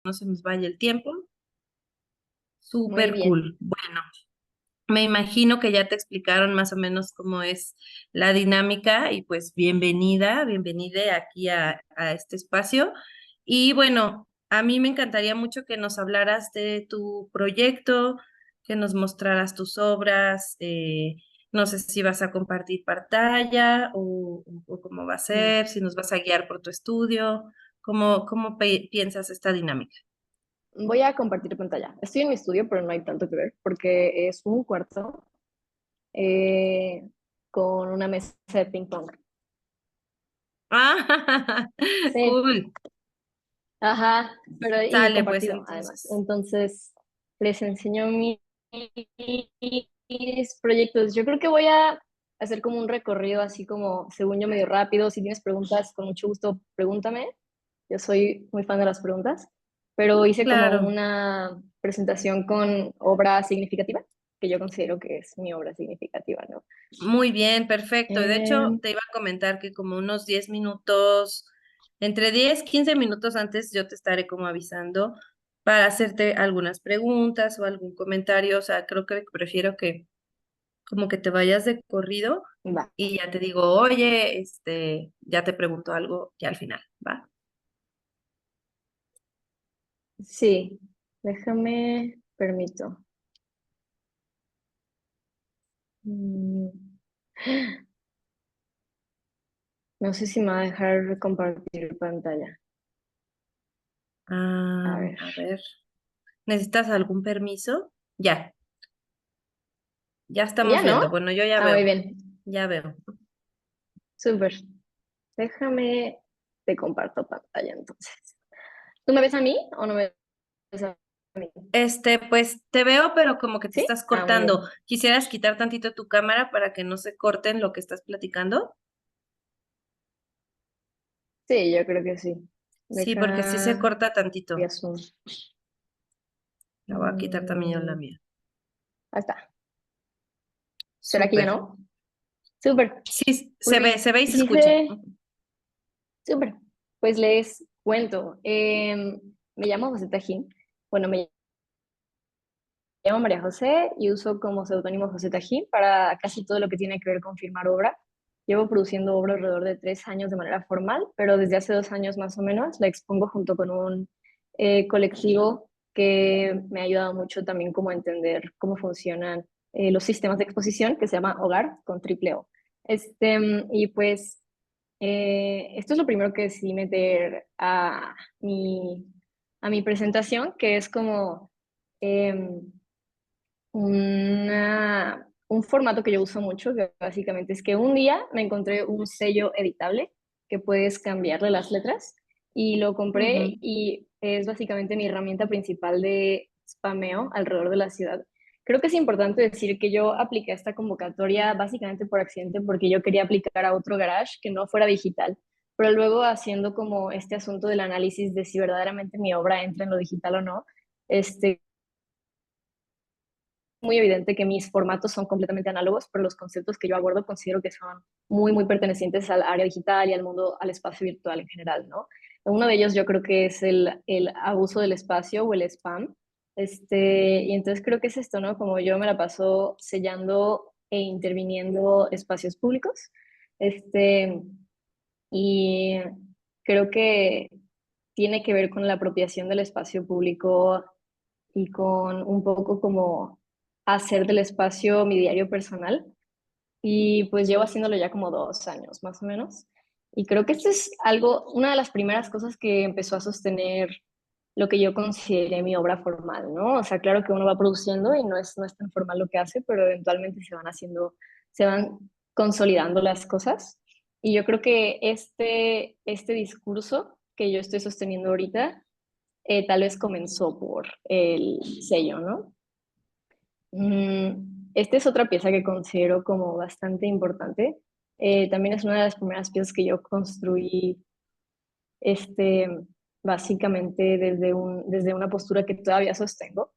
no se nos vaya el tiempo. Muy Súper bien. cool. Bueno, me imagino que ya te explicaron más o menos cómo es la dinámica y pues bienvenida aquí a este espacio. Y bueno, a mí me encantaría mucho que nos hablaras de tu proyecto, que nos mostraras tus obras. No sé si vas a compartir pantalla o cómo va a Mm. ser, si nos vas a guiar por tu estudio, cómo piensas esta dinámica. Voy a compartir pantalla. Estoy en mi estudio, pero no hay tanto que ver porque es un cuarto eh, con una mesa de ping pong. Ah, Sí, cool. ajá, pero y Sale, pues compartido además. entonces. Entonces, les enseño mis proyectos. Yo creo que voy a hacer como un recorrido así como, según yo, medio rápido. Si tienes preguntas, con mucho gusto, pregúntame. Yo soy muy fan de las preguntas, pero hice como Claro, una presentación con obra significativa, que yo considero que es mi obra significativa, ¿no? muy bien, perfecto. De hecho, Eh, te iba a comentar que como unos 10 minutos, entre 10 15 minutos antes, yo te estaré como avisando para hacerte algunas preguntas o algún comentario. O sea, creo que prefiero que como que te vayas de corrido va, y ya te digo, oye, ya te pregunto algo ya al final, ¿va? sí, déjame, permito. Mm, No sé si me va a dejar compartir pantalla. A ver. A ver, ¿necesitas algún permiso? Ya ¿Ya estamos viendo. no? Bueno, yo ya Ah, muy veo, bien. ya veo. Súper. Déjame, te comparto pantalla entonces. ¿Tú me ves a mí o no me ves a mí? Pues te veo, pero como que te ¿Sí? estás Ah, muy cortando. bien. ¿Quisieras quitar tantito tu cámara para que no se corten lo que estás platicando? Sí, yo creo que sí. Sí, porque sí se Deja, corta voy tantito. a zoom. La voy a quitar también yo la Mm, mía. Ahí está. ¿Será que ya Súper. no? Súper. Sí, Pues se ve y se escucha. hice, súper. Pues les cuento. Me llamo José Tajín. Bueno, me llamo María José y uso como seudónimo José Tajín para casi todo lo que tiene que ver con firmar obra. Llevo produciendo obra alrededor de 3 años de manera formal, pero desde hace 2 años más o menos la expongo junto con un colectivo que me ha ayudado mucho también como a entender cómo funcionan los sistemas de exposición, que se llama Hogar con triple O. Y pues esto es lo primero que decidí meter a mi presentación, que es como em, un formato que yo uso mucho, que básicamente es que un día me encontré un sello editable que puedes cambiarle las letras y lo compré Ujú. y es básicamente mi herramienta principal de spameo alrededor de la ciudad. Creo que es importante decir que yo apliqué esta convocatoria básicamente por accidente porque yo quería aplicar a otro garage que no fuera digital, pero luego haciendo como este asunto del análisis de si verdaderamente mi obra entra en lo digital o no, este, muy evidente que mis formatos son completamente análogos, pero los conceptos que yo abordo considero que son muy, muy pertenecientes al área digital y al mundo, al espacio virtual en general, ¿no? Uno de ellos yo creo que es el abuso del espacio o el spam. Y entonces creo que es esto, ¿no? Como yo me la paso sellando e interviniendo espacios públicos. Este, y creo que tiene que ver con la apropiación del espacio público y con un poco como hacer del espacio mi diario personal. Y pues llevo haciéndolo ya como 2 años más o menos. Y creo que esto es algo, una de las primeras cosas que empezó a sostener lo que yo consideré mi obra formal, ¿no? O sea, claro que uno va produciendo y no es tan formal lo que hace, pero eventualmente se van haciendo, se van consolidando las cosas. Y yo creo que este discurso que yo estoy sosteniendo ahorita tal vez comenzó por el sello, ¿no? Esta es otra pieza que considero como bastante importante. También es una de las primeras piezas que yo construí, este, básicamente desde una postura que todavía sostengo.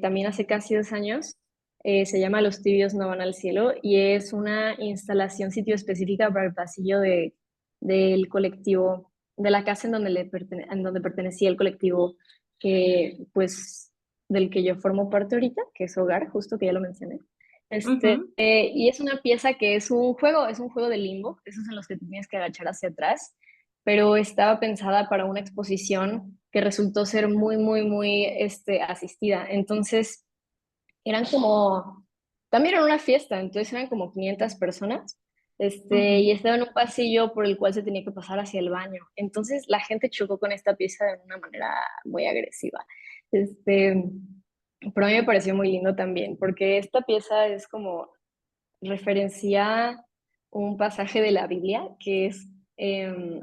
También hace casi 2 años. Se llama Los tibios no van al cielo y es una instalación sitio específica para el pasillo del colectivo de la casa en donde pertenecía el colectivo que, pues, del que yo formo parte ahorita, que es Hogar, justo que ya lo mencioné. Ujú. Y es una pieza que es un juego de limbo, esos en los que te tienes que agachar hacia atrás, pero estaba pensada para una exposición que resultó ser muy, muy, muy asistida. Entonces, eran como, también era una fiesta, entonces eran como 500 personas, y Ujú. estaba en un pasillo por el cual se tenía que pasar hacia el baño. Entonces la gente chocó con esta pieza de una manera muy agresiva. Este, pero a mí me pareció muy lindo también, porque esta pieza es como referencia un pasaje de la Biblia que es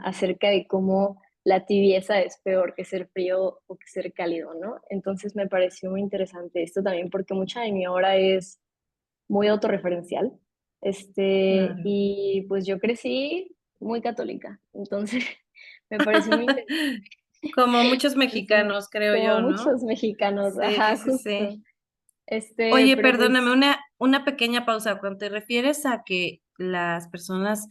acerca de cómo la tibieza es peor que ser frío o que ser cálido, ¿no? Entonces me pareció muy interesante esto también porque mucha de mi obra es muy autorreferencial. Claro. Y pues yo crecí muy católica, entonces me pareció muy interesante. Como muchos Entonces, mexicanos, creo como yo, ¿no? muchos mexicanos, Sí, ajá, sí, justo. sí. Oye, Pero perdóname, pues una pequeña pausa. Cuando te refieres a que las personas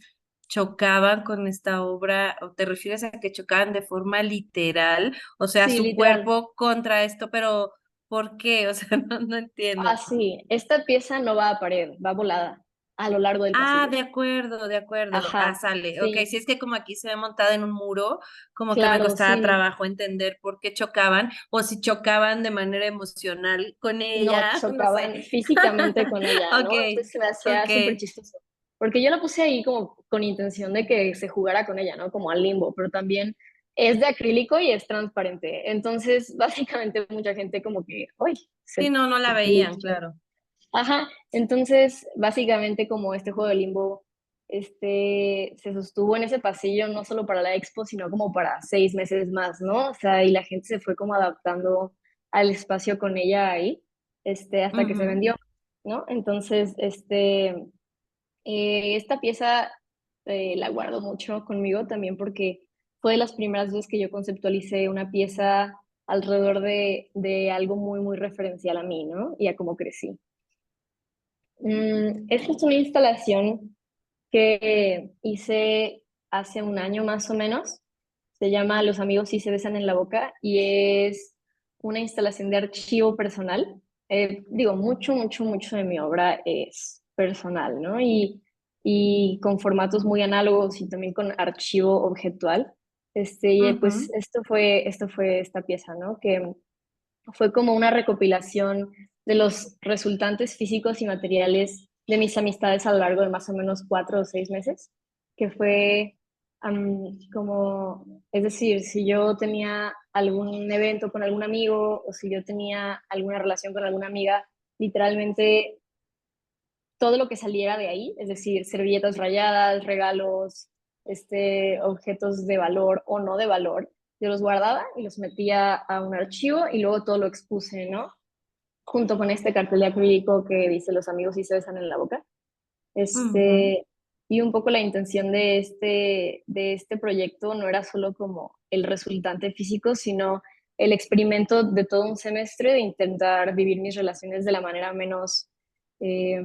chocaban con esta obra, o te refieres a que chocaban de forma literal, o sea, sí, su literal. cuerpo contra esto, pero ¿por qué? O sea, no Ah, entiendo. sí, esta pieza no va a pared, va volada a lo largo del Ah, pasillo. de acuerdo, de acuerdo. Ah, Ajá, sale. Ok, sí, si es que como aquí se ve montada en un muro, como que me claro, costaba sí. trabajo entender por qué chocaban o si chocaban de manera emocional con No ella, no sé. chocaban físicamente con ella, Ok, ¿no? Entonces se me hacía ok. súper chistoso. Porque yo la puse ahí como con intención de que se jugara con ella, ¿no? Como al limbo, pero también es de acrílico y es transparente. Entonces, básicamente mucha gente como que, uy, Sí, no, no la se veían, pellizcó. claro. Ajá, entonces básicamente como este juego de limbo se sostuvo en ese pasillo no solo para la expo, sino como para 6 meses más, ¿no? O sea, y la gente se fue como adaptando al espacio con ella ahí, hasta que se Ujú. vendió, ¿no? Entonces, esta pieza la guardo mucho conmigo también porque fue de las primeras veces que yo conceptualicé una pieza alrededor de algo muy, muy referencial a mí, ¿no? Y a cómo crecí. Esta es una instalación que hice hace un año más o menos. Se llama Los amigos sí se besan en la boca y es una instalación de archivo personal. Digo, mucho, mucho, mucho de mi obra es personal, ¿no? Y con formatos muy análogos y también con archivo objetual. Y pues Ujú. esto fue esta pieza, ¿no? Que fue como una recopilación de los resultantes físicos y materiales de mis amistades a lo largo de más o menos 4 o 6 meses, que fue como, es decir, si yo tenía algún evento con algún amigo o si yo tenía alguna relación con alguna amiga, literalmente todo lo que saliera de ahí, es decir, servilletas rayadas, regalos, objetos de valor o no de valor, yo los guardaba y los metía a un archivo y luego todo lo expuse, ¿no? Junto con este cartel de acrílico que dice los amigos sí se besan en la boca. Ujú. Y un poco la intención de este proyecto no era solo como el resultante físico, sino el experimento de todo un semestre de intentar vivir mis relaciones de la manera menos eh,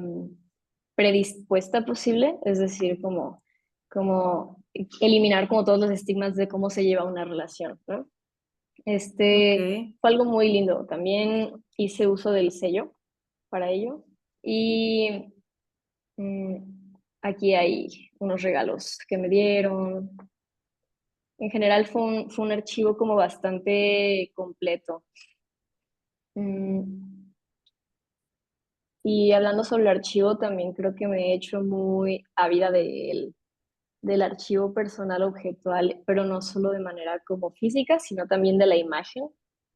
predispuesta posible, es decir, como eliminar como todos los estigmas de cómo se lleva una relación, ¿no? Ok. Fue algo muy lindo. También hice uso del sello para ello. Y mm, aquí hay unos regalos que me dieron. En general fue un archivo como bastante completo. Mm, y hablando sobre el archivo, también creo que me he hecho muy ávida del archivo personal objetual, pero no solo de manera como física, sino también de la imagen,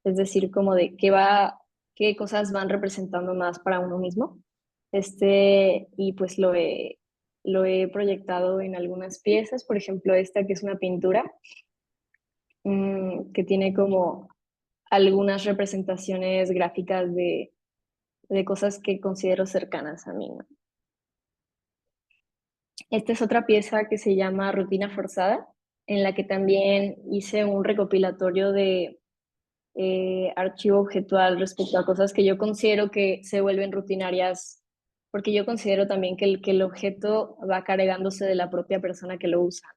es decir, como de qué cosas van representando más para uno mismo. Y pues lo he proyectado en algunas piezas, por ejemplo, esta que es una pintura, que tiene como algunas representaciones gráficas de cosas que considero cercanas a mí, ¿no? Esta es otra pieza que se llama Rutina Forzada, en la que también hice un recopilatorio de archivo objetual respecto a cosas que yo considero que se vuelven rutinarias, porque yo considero también que el objeto va cargándose de la propia persona que lo usa.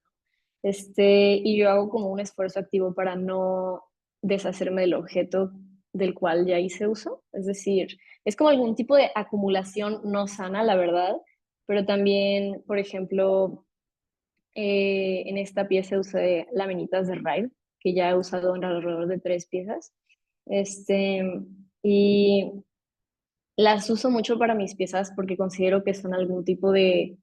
Y yo hago como un esfuerzo activo para no deshacerme del objeto del cual ya hice uso. Es decir, es como algún tipo de acumulación no sana, la verdad, pero también, por ejemplo, en esta pieza usé laminitas de Raid, que ya he usado en alrededor de 3 piezas. Este, y las uso mucho para mis piezas porque considero que son algún tipo de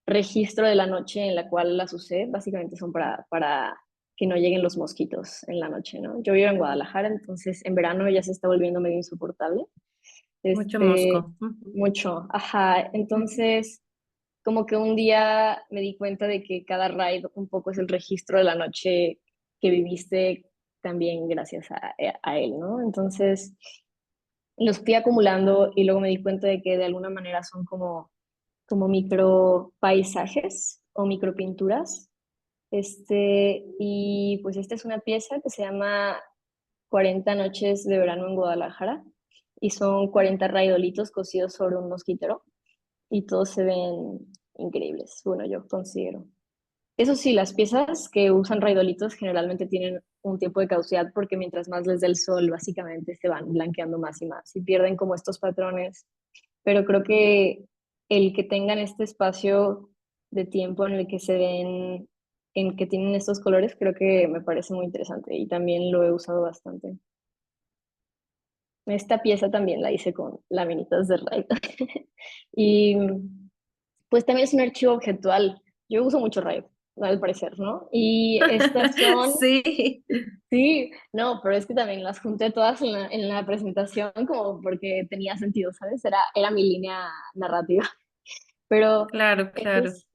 registro de la noche en la cual las usé. Básicamente son para que no lleguen los mosquitos en la noche, ¿no? Yo vivo en Guadalajara, entonces en verano ya se está volviendo medio insoportable. Mucho Este, mosco. Ujú. mucho, ajá. Entonces, como que un día me di cuenta de que cada raid un poco es el registro de la noche que viviste también gracias a él, ¿no? Entonces, los fui acumulando y luego me di cuenta de que de alguna manera son como micro paisajes o micro pinturas. Y pues esta es una pieza que se llama 40 noches de verano en Guadalajara y son 40 raidolitos cosidos sobre un mosquitero y todos se ven increíbles, bueno, yo considero. Eso sí, las piezas que usan raidolitos generalmente tienen un tiempo de caducidad porque mientras más les dé el sol, básicamente se van blanqueando más y más y pierden como estos patrones. Pero creo que el que tengan este espacio de tiempo en el que se ven, en que tienen estos colores, creo que me parece muy interesante y también lo he usado bastante. Esta pieza también la hice con laminitas de Raid. Y pues también es un archivo objetual. Yo uso mucho Raid, al parecer, ¿no? Y estas son, Sí, sí, no, pero es que también las junté todas en la presentación como porque tenía sentido, ¿sabes? Era mi línea narrativa. Pero claro, esta claro. es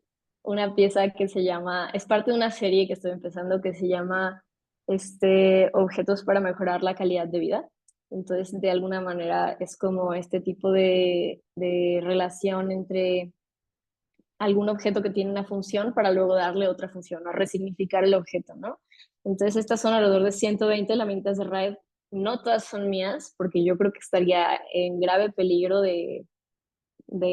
una pieza que se llama, es parte de una serie que estoy empezando que se llama Objetos para mejorar la calidad de vida. Entonces, de alguna manera es como este tipo de relación entre algún objeto que tiene una función para luego darle otra función o resignificar el objeto, ¿no? Entonces, estas son alrededor de 120 herramientas de RAID. No todas son mías, porque yo creo que estaría en grave peligro de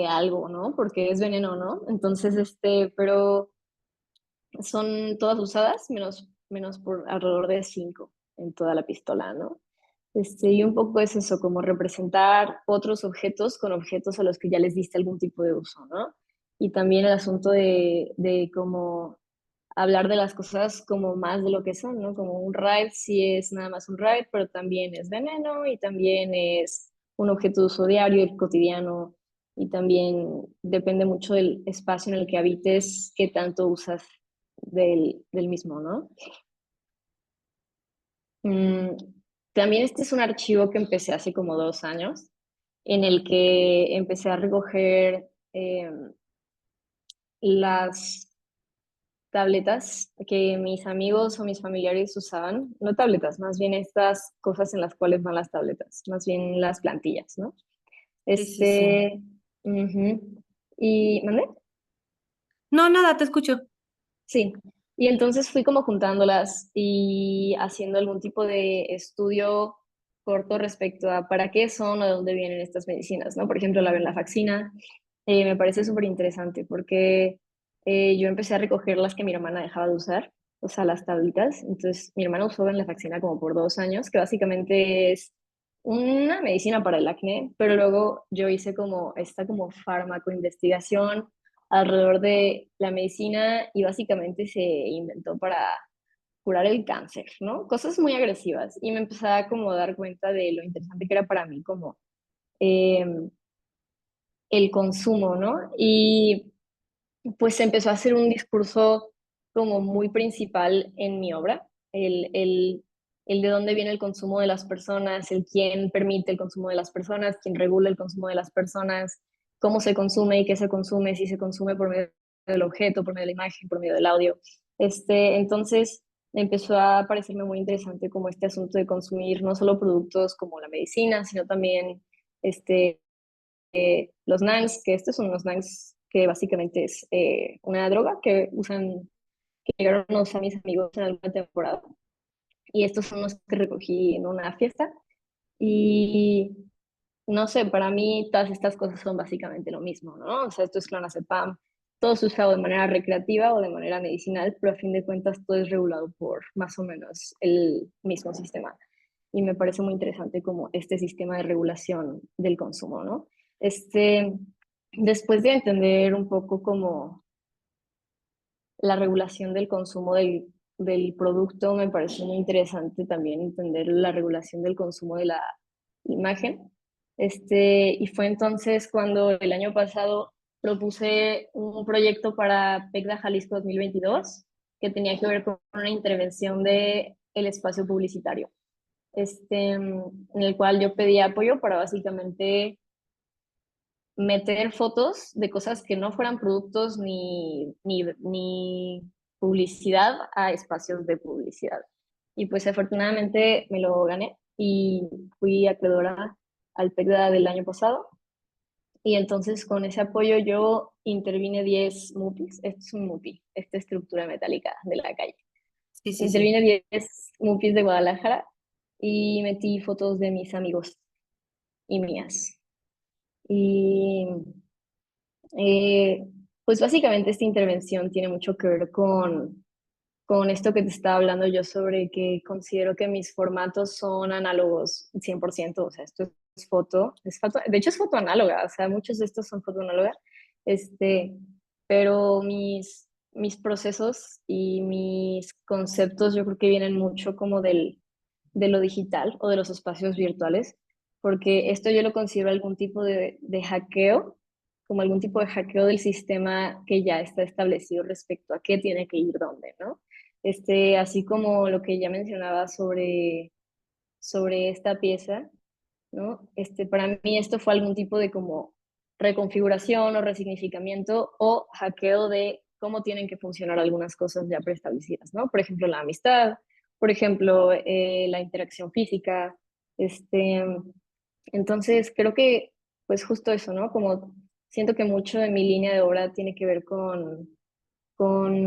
algo, ¿no? Porque es veneno, ¿no? Entonces, pero son todas usadas, menos por alrededor de 5 en toda la pistola, ¿no? Y un poco es eso, como representar otros objetos con objetos a los que ya les diste algún tipo de uso, ¿no? Y también el asunto de cómo hablar de las cosas como más de lo que son, ¿no? Como un raid sí es nada más un raid, pero también es veneno y también es un objeto de uso diario y cotidiano y también depende mucho del espacio en el que habites, qué tanto usas del mismo, ¿no? Mm, también este es un archivo que empecé hace como 2 años, en el que empecé a recoger las tabletas que mis amigos o mis familiares usaban, no tabletas, más bien estas cosas en las cuales van las tabletas, más bien las plantillas, ¿no? Sí, sí, sí. Ujú. Y, ¿mande? No, nada, te escucho. Sí. Y entonces fui como juntándolas y haciendo algún tipo de estudio corto respecto a para qué son o de dónde vienen estas medicinas, ¿no? Por ejemplo, la venlafaxina, me parece súper interesante porque yo empecé a recoger las que mi hermana dejaba de usar, o sea, las tablitas. Entonces, mi hermana usó venlafaxina como por 2 años, que básicamente es una medicina para el acné, pero luego yo hice como esta como fármaco investigación alrededor de la medicina y básicamente se inventó para curar el cáncer, ¿no? Cosas muy agresivas. Y me empezaba a como dar cuenta de lo interesante que era para mí como eh, el consumo, ¿no? Y pues se empezó a hacer un discurso como muy principal en mi obra, el de dónde viene el consumo de las personas, el quién permite el consumo de las personas, quién regula el consumo de las personas, cómo se consume y qué se consume, si se consume por medio del objeto, por medio de la imagen, por medio del audio. Entonces empezó a parecerme muy interesante como este asunto de consumir no solo productos como la medicina, sino también este, los NANGs, que estos son los NANGs que básicamente es una droga que usan, que llegaron a usar mis amigos en alguna temporada. Y estos son los que recogí en una fiesta. Y no sé, para mí todas estas cosas son básicamente lo mismo, ¿no? O sea, esto es clonazepam, todo es usado de manera recreativa o de manera medicinal, pero a fin de cuentas todo es regulado por más o menos el mismo sistema. Y me parece muy interesante como este sistema de regulación del consumo, ¿no? Este, después de entender un poco como la regulación del consumo del producto, me pareció muy interesante también entender la regulación del consumo de la imagen. Y fue entonces cuando el año pasado propuse un proyecto para PECDA Jalisco 2022 que tenía que ver con una intervención de el espacio publicitario, en el cual yo pedí apoyo para básicamente meter fotos de cosas que no fueran productos ni publicidad a espacios de publicidad. Y pues afortunadamente me lo gané y fui acreedora al PECDA del año pasado. Y entonces con ese apoyo yo intervine 10 MUPIs. Esto es un MUPI, esta estructura metálica de la calle. Sí, sí, sí. Intervine 10 MUPIs de Guadalajara y metí fotos de mis amigos y mías. Y Eh, pues básicamente esta intervención tiene mucho que ver con esto que te estaba hablando yo sobre que considero que mis formatos son análogos 100%, o sea, esto es foto, de hecho es foto análoga, o sea, muchos de estos son foto análoga, este, pero mis procesos y mis conceptos yo creo que vienen mucho como de lo digital o de los espacios virtuales, porque esto yo lo considero algún tipo de hackeo, como algún tipo de hackeo del sistema que ya está establecido respecto a qué tiene que ir dónde, ¿no? Así como lo que ya mencionaba sobre esta pieza, ¿no? Para mí esto fue algún tipo de como reconfiguración o resignificamiento o hackeo de cómo tienen que funcionar algunas cosas ya preestablecidas, ¿no? Por ejemplo, la amistad, por ejemplo, la interacción física, este, entonces creo que, pues justo eso, ¿no? Como siento que mucho de mi línea de obra tiene que ver con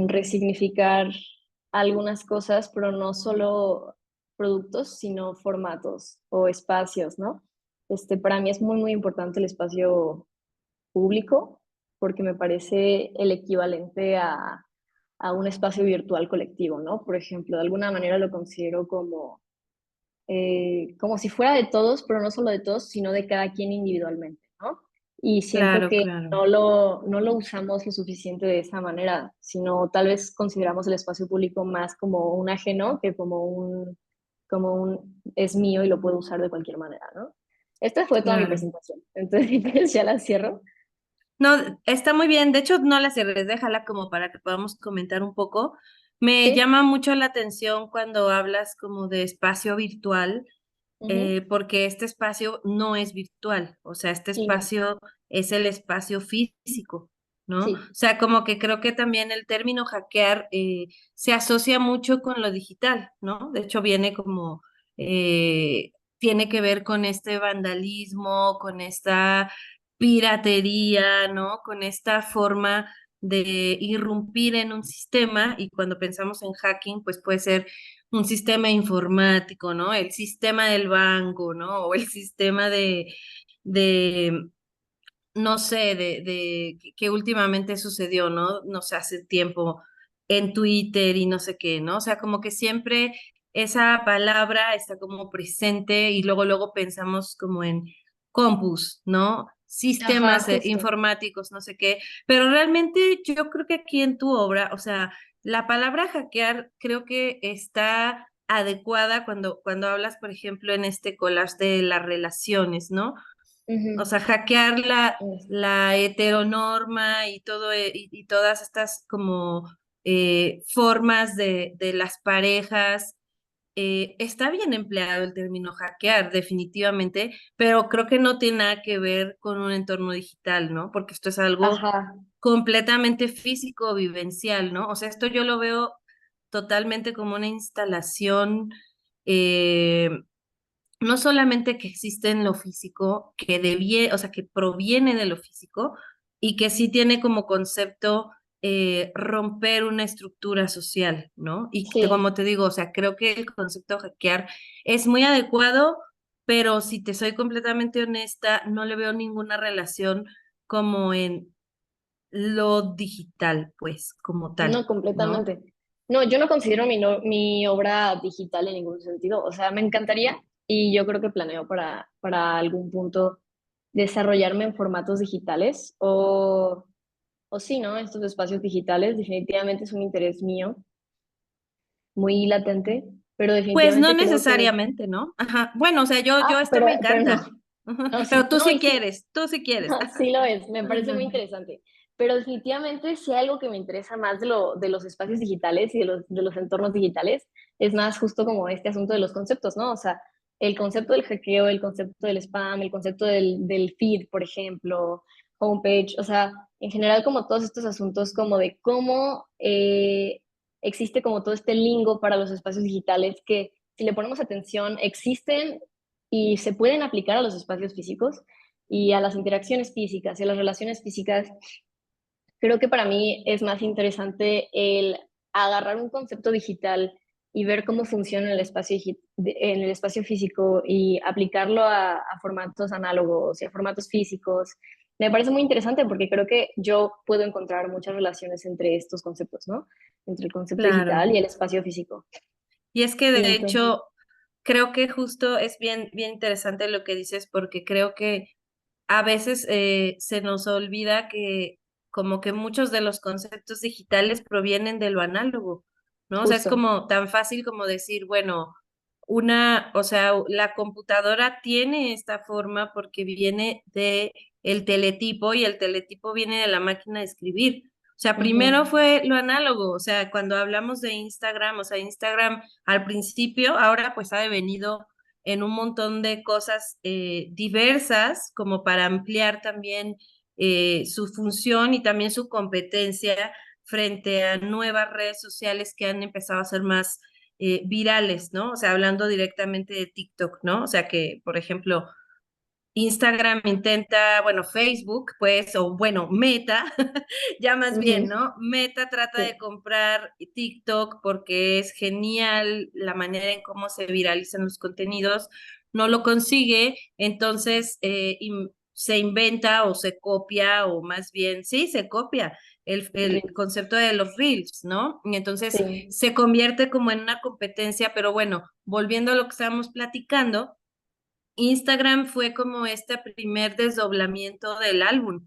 resignificar algunas cosas, pero no solo productos, sino formatos o espacios, ¿no? Para mí es muy, muy importante el espacio público porque me parece el equivalente a un espacio virtual colectivo, ¿no? Por ejemplo, de alguna manera lo considero como si fuera de todos, pero no solo de todos, sino de cada quien individualmente, ¿no? Y siento Claro, que claro. no lo usamos lo suficiente de esa manera, sino tal vez consideramos el espacio público más como un ajeno que como un es mío y lo puedo usar de cualquier manera, ¿no? Esta fue toda mi Claro. presentación, entonces si quieres ya la cierro. No, está muy bien. De hecho, no la cierres, déjala como para que podamos comentar un poco. Me Sí. llama mucho la atención cuando hablas como de espacio virtual, Ujú. porque este espacio no es virtual, o sea, este Sí, no, espacio es el espacio físico, ¿no? O sí. sea, como que creo que también el término hackear se asocia mucho con lo digital, ¿no? De hecho, viene como, tiene que ver con este vandalismo, con esta piratería, ¿no? Con esta forma de irrumpir en un sistema y cuando pensamos en hacking, pues puede ser un sistema informático, ¿no? El sistema del banco, ¿no? O el sistema de no sé, de que últimamente sucedió, ¿no? No sé, hace tiempo en Twitter y no sé qué, ¿no? O sea, como que siempre esa palabra está como presente y luego pensamos como en compus, ¿no? Ajá, Sistemas justo. informáticos, no sé qué, pero realmente yo creo que aquí en tu obra, o sea, la palabra hackear creo que está adecuada cuando hablas, por ejemplo, en este collage de las relaciones, ¿no? O Ujú. sea, hackear la heteronorma y todo, y todas estas como formas de las parejas. Está bien empleado el término hackear, definitivamente, pero creo que no tiene nada que ver con un entorno digital, ¿no? Porque esto es algo Ajá. completamente físico, vivencial, ¿no? O sea, esto yo lo veo totalmente como una instalación. eh, no solamente que existe en lo físico, o sea, que proviene de lo físico y que sí tiene como concepto romper una estructura social, ¿no? Y Sí. como te digo, o sea, creo que el concepto hackear es muy adecuado, pero si te soy completamente honesta, no le veo ninguna relación como en lo digital, pues, como tal, No, ¿no? completamente. No, yo no considero mi obra digital en ningún sentido. O sea, me encantaría y yo creo que planeo para algún punto desarrollarme en formatos digitales o sí, ¿no? Estos espacios digitales definitivamente es un interés mío muy latente, pero Pues no definitivamente creo que... necesariamente, ¿no? Ajá. Bueno, o sea, yo Ah, esto me pero no, encanta. Ujú. no, Pero sí, no, y sí, tú sí quieres. sí lo es, me parece muy Ajá. interesante. Pero definitivamente si hay algo que me interesa más de los espacios digitales y de los entornos digitales, es más justo como este asunto de los conceptos, ¿no? O sea, el concepto del hackeo, el concepto del spam, el concepto del feed, por ejemplo, homepage, o sea, en general como todos estos asuntos como de cómo existe como todo este lingo para los espacios digitales que si le ponemos atención existen y se pueden aplicar a los espacios físicos y a las interacciones físicas y a las relaciones físicas, creo que para mí es más interesante el agarrar un concepto digital y ver cómo funciona en el espacio, en el espacio físico y aplicarlo a formatos análogos y a formatos físicos. Me parece muy interesante porque creo que yo puedo encontrar muchas relaciones entre estos conceptos, ¿no? Entre el concepto Claro. digital y el espacio físico. Y es que Y de entonces, hecho, creo que justo es bien interesante lo que dices, porque creo que a veces se nos olvida que como que muchos de los conceptos digitales provienen de lo análogo, ¿no? O sea, es justo. como tan fácil como decir, bueno, o sea, la computadora tiene esta forma porque viene de el teletipo y el teletipo viene de la máquina de escribir. O sea, primero Ujú. fue lo análogo, o sea, cuando hablamos de Instagram, o sea, Instagram al principio, ahora pues ha devenido en un montón de cosas diversas como para ampliar también su función y también su competencia frente a nuevas redes sociales que han empezado a ser más virales, ¿no? O sea, hablando directamente de TikTok, ¿no? O sea, que, por ejemplo, Instagram intenta, bueno, Facebook, pues, o bueno, Meta, ya más bien, Ujú. ¿no? Meta trata Sí, de comprar TikTok porque es genial la manera en cómo se viralizan los contenidos, no lo consigue, entonces se inventa o se copia, o más bien, sí, se copia el Reels. concepto de los Reels, ¿no? Y entonces Sí, se convierte como en una competencia, pero bueno, volviendo a lo que estábamos platicando. Instagram fue como este primer desdoblamiento del álbum,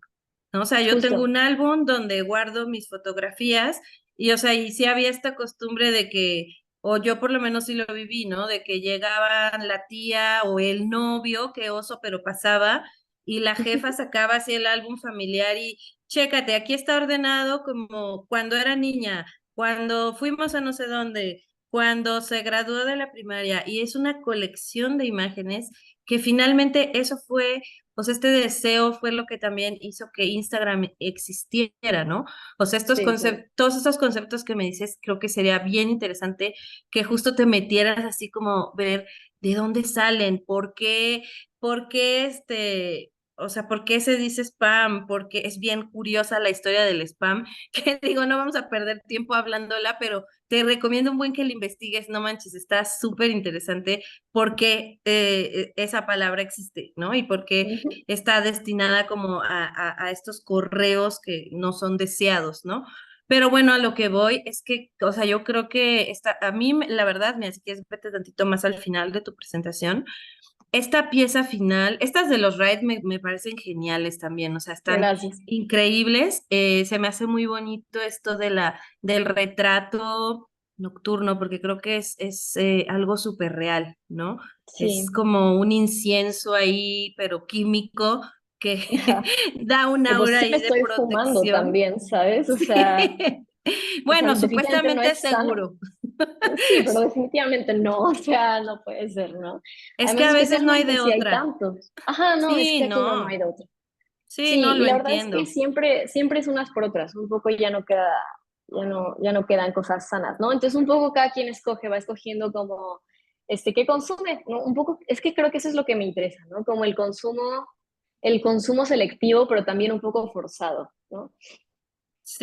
¿no? O sea, yo tengo justo. un álbum donde guardo mis fotografías y, o sea, y sí había esta costumbre de que, o yo por lo menos sí lo viví, ¿no? De que llegaba la tía o el novio, qué oso, pero pasaba, y la jefa sacaba así el álbum familiar y, chécate, aquí está ordenado como cuando era niña, cuando fuimos a no sé dónde, cuando se graduó de la primaria, y es una colección de imágenes que finalmente eso fue, pues este deseo fue lo que también hizo que Instagram existiera, ¿no? O sea, estos Sí, claro. conceptos, todos estos conceptos que me dices, creo que sería bien interesante que justo te metieras así como ver de dónde salen, por qué o sea, ¿por qué se dice spam? Porque es bien curiosa la historia del spam, que digo, no vamos a perder tiempo hablándola, pero te recomiendo un buen que la investigues, no manches, está súper interesante por qué esa palabra existe, ¿no? Y por qué Ujú. está destinada como a estos correos que no son deseados, ¿no? Pero bueno, a lo que voy es que, o sea, yo creo que a mí, la verdad, mira, si quieres, vete tantito más al final de tu presentación. Esta pieza final, estas de los Wright me parecen geniales también, o sea, están Gracias. increíbles. Se me hace muy bonito esto del retrato nocturno, porque creo que es algo súper real, ¿no? Es Sí. como un incienso ahí, pero químico, que da un Que pues aura sí me ahí de estoy fumando protección. también, ¿sabes? Sí. O sea, Bueno, definitivamente no supuestamente es es sano. seguro. Sí, pero definitivamente no, o sea, no puede ser, ¿no? Es que Además, a veces no hay especialmente de si hay otra. tantos. Ajá, no, es Sí, que aquí no hay no. de otra. Sí, no Sí, y lo la verdad es que entiendo. siempre es unas por otras, un poco ya no queda, ya no quedan cosas sanas, ¿no? Entonces un poco cada quien escoge, va escogiendo como, qué consume, ¿no? Un poco, es que creo que eso es lo que me interesa, ¿no? Como el consumo selectivo, pero también un poco forzado, ¿no?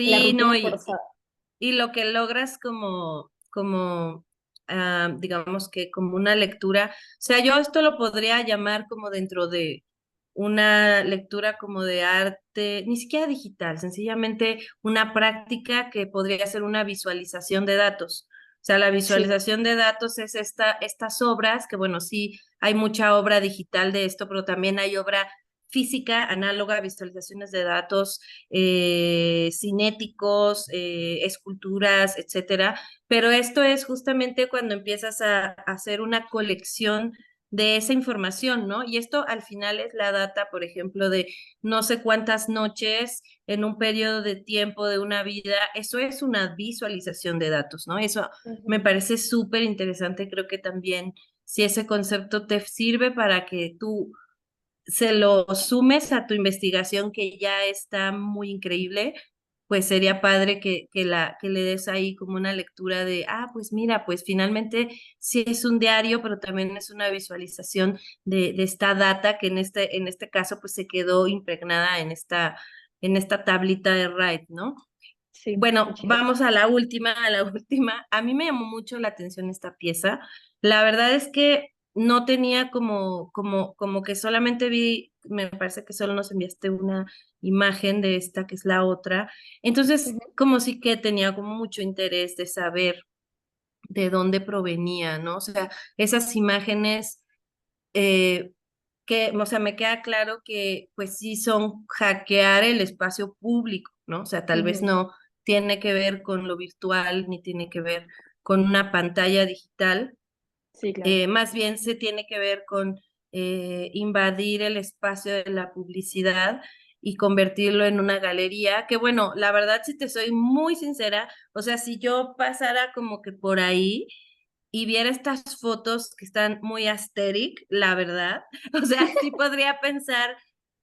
La Sí, no, rutina forzada. y lo que logras digamos que como una lectura, o sea, yo esto lo podría llamar como dentro de una lectura como de arte, ni siquiera digital, sencillamente una práctica que podría ser una visualización de datos. O sea, la Sí. visualización de datos es estas obras, que bueno, sí, hay mucha obra digital de esto, pero también hay obra física, análoga, visualizaciones de datos, cinéticos, esculturas, etcétera. Pero esto es justamente cuando empiezas a hacer una colección de esa información, ¿no? Y esto al final es la data, por ejemplo, de no sé cuántas noches en un periodo de tiempo de una vida. Eso es una visualización de datos, ¿no? Eso me Ujú. parece súper interesante. Creo que también si ese concepto te sirve para que tú se lo sumes a tu investigación que ya está muy increíble, pues sería padre que le des ahí como una lectura de, ah, pues mira, pues finalmente sí es un diario, pero también es una visualización de esta data que en este caso pues se quedó impregnada en esta tablita de Wright, ¿no? Sí, qué Bueno, chido. vamos a la última, a la última. A mí me llamó mucho la atención esta pieza. La verdad es que no tenía como que solamente vi, me parece que solo nos enviaste una imagen de esta, que es la otra. Entonces, Ujú. como sí que tenía como mucho interés de saber de dónde provenía, ¿no? O sea, esas imágenes o sea, me queda claro que pues sí son hackear el espacio público, ¿no? O sea, tal vez Ujú. no tiene que ver con lo virtual ni tiene que ver con una pantalla digital, Sí, claro. más bien se tiene que ver con invadir el espacio de la publicidad y convertirlo en una galería, que bueno, la verdad, si te soy muy sincera, o sea, si yo pasara como que por ahí y viera estas fotos que están muy aesthetic, la verdad. O sea, sí podría pensar,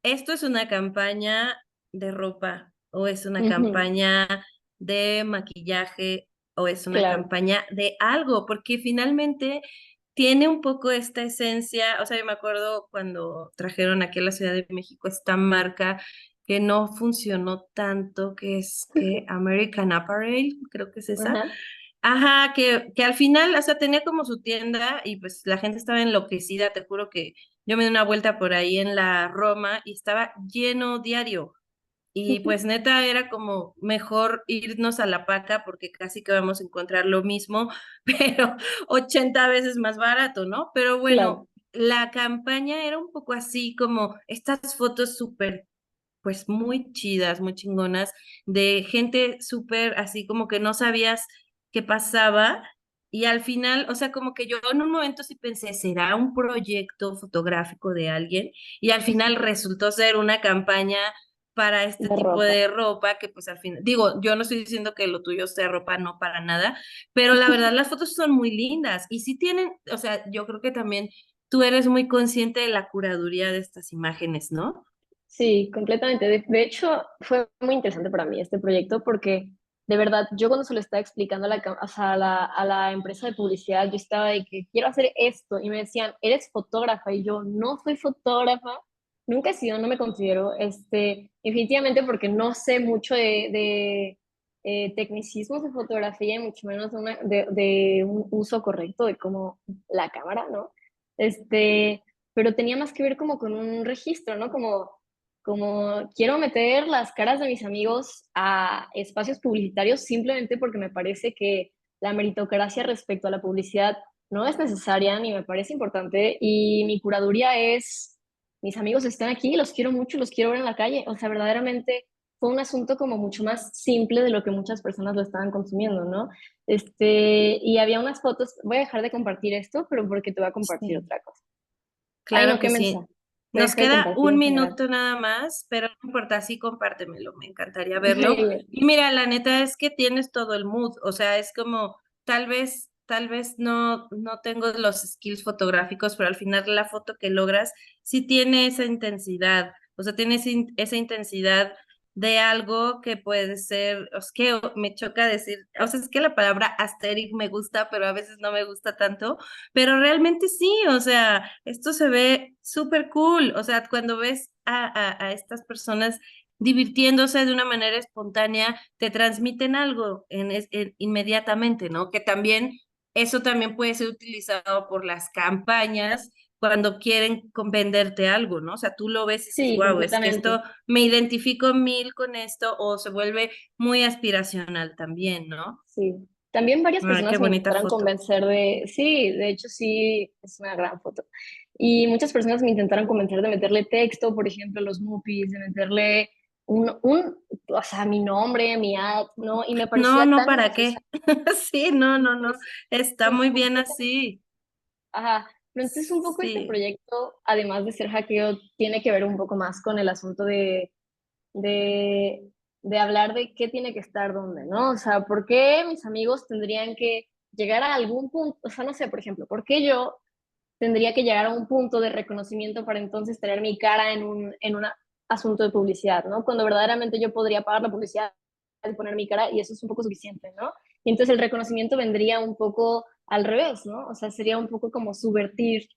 esto es una campaña de ropa o es una Ujú. campaña de maquillaje o es una Claro. campaña de algo, porque finalmente tiene un poco esta esencia, o sea, yo me acuerdo cuando trajeron aquí a la Ciudad de México esta marca que no funcionó tanto, que es que American Apparel, creo que es esa. Ajá. Ajá, que al final, o sea, tenía como su tienda y pues la gente estaba enloquecida, te juro que yo me di una vuelta por ahí en la Roma y estaba lleno diario. Y pues neta era como mejor irnos a La Paca porque casi que vamos a encontrar lo mismo, pero 80 veces más barato, ¿no? Pero Claro. bueno, la campaña era un poco así como estas fotos súper pues muy chidas, muy chingonas, de gente súper así como que no sabías qué pasaba. Y al final, o sea, como que yo en un momento sí pensé, ¿será un proyecto fotográfico de alguien? Y al final resultó ser una campaña para este De tipo ropa. de ropa, que pues al final, digo, yo no estoy diciendo que lo tuyo sea ropa, no para nada, pero la verdad las fotos son muy lindas y sí tienen, o sea, yo creo que también tú eres muy consciente de la curaduría de estas imágenes, ¿no? Sí, completamente. De hecho, fue muy interesante para mí este proyecto porque de verdad, yo cuando se lo estaba explicando a o sea, a la empresa de publicidad, yo estaba de que quiero hacer esto y me decían, ¿eres fotógrafa? Y yo no soy fotógrafa, nunca he sido, no me considero, definitivamente porque no sé mucho de tecnicismos de fotografía y mucho menos de un uso correcto de cómo la cámara, ¿no? Pero tenía más que ver como con un registro, ¿no? Como quiero meter las caras de mis amigos a espacios publicitarios simplemente porque me parece que la meritocracia respecto a la publicidad no es necesaria ni me parece importante y mi curaduría es, mis amigos están aquí, los quiero mucho, los quiero ver en la calle. O sea, verdaderamente fue un asunto como mucho más simple de lo que muchas personas lo estaban consumiendo, ¿no? Y había unas fotos, voy a dejar de compartir esto, pero porque te voy a compartir Sí. otra cosa. Ay, Claro no, que qué sí. mensaje. Voy a Nos dejar de queda compartir un en general. minuto nada más, pero no importa, sí compártemelo, me encantaría Muy verlo. bien. Y mira, la neta es que tienes todo el mood, o sea, es como, tal vez no tengo los skills fotográficos, pero al final la foto que logras sí tiene esa intensidad, o sea, tiene esa intensidad de algo que puede ser, es que me choca decir, o sea, es que la palabra aesthetic me gusta, pero a veces no me gusta tanto, pero realmente sí, o sea, esto se ve súper cool. O sea, cuando ves a estas personas divirtiéndose de una manera espontánea, te transmiten algo inmediatamente, ¿no? Que también, eso también puede ser utilizado por las campañas cuando quieren venderte algo, ¿no? O sea, tú lo ves y dices, Sí, wow, es que completamente. esto me identifico mil con esto, o se vuelve muy aspiracional también, ¿no? Sí. También varias Ay, qué personas me bonita intentaron foto. convencer de, sí, de hecho sí, es una gran foto. Y muchas personas me intentaron convencer de meterle texto, por ejemplo, los Mupis, de meterle o sea, mi nombre, mi ad, ¿no? Y me No, parecía no, tan ¿para qué? innecesario. Sí, no, Me no, no. parecía Está muy bien completamente. así. Ajá. Pero entonces un poco este Sí. proyecto, además de ser hackeo, tiene que ver un poco más con el asunto de, de hablar de qué tiene que estar dónde, ¿no? O sea, ¿por qué mis amigos tendrían que llegar a algún punto? O sea, no sé, por ejemplo, ¿por qué yo tendría que llegar a un punto de reconocimiento para entonces tener mi cara en un asunto de publicidad, ¿no? Cuando verdaderamente yo podría pagar la publicidad y poner mi cara y eso es un poco suficiente, ¿no? Y entonces el reconocimiento vendría un poco al revés, ¿no? O sea, sería un poco como subvertir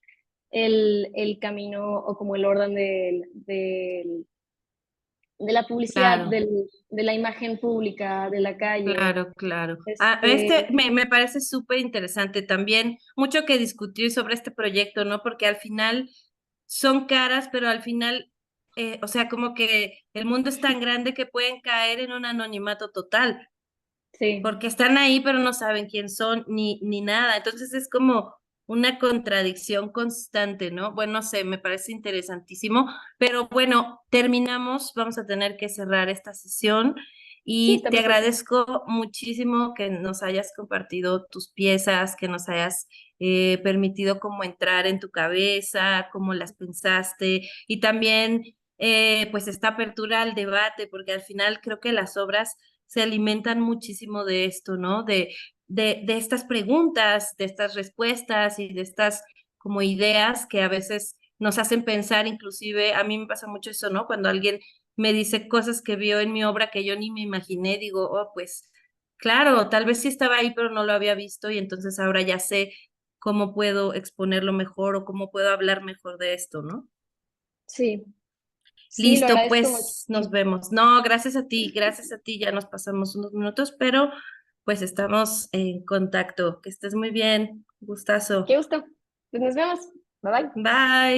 el camino o como el orden de la publicidad, Claro. de la imagen pública, de la calle. Claro, claro. Ah, Este, me parece súper interesante también, mucho que discutir sobre este proyecto, ¿no? Porque al final son caras, pero al final, o sea, como que el mundo es tan grande que pueden caer en un anonimato total, sí, porque están ahí, pero no saben quién son ni nada. Entonces es como una contradicción constante, ¿no? Bueno, no sé, me parece interesantísimo, pero bueno, terminamos, vamos a tener que cerrar esta sesión sí, y está te perfecto. agradezco muchísimo que nos hayas compartido tus piezas, que nos hayas permitido como entrar en tu cabeza, cómo las pensaste y también pues esta apertura al debate, porque al final creo que las obras se alimentan muchísimo de esto, ¿no? De estas preguntas, de estas respuestas y de estas como ideas que a veces nos hacen pensar, inclusive a mí me pasa mucho eso, ¿no? Cuando alguien me dice cosas que vio en mi obra que yo ni me imaginé, digo, oh, pues claro, tal vez sí estaba ahí, pero no lo había visto y entonces ahora ya sé cómo puedo exponerlo mejor o cómo puedo hablar mejor de esto, ¿no? Sí, sí, lo Listo, agradezco pues nos muchísimo. vemos. No, gracias a ti, ya nos pasamos unos minutos, pero pues estamos en contacto. Que estés muy bien, gustazo. Qué gusto. Pues nos vemos. Bye bye. Bye.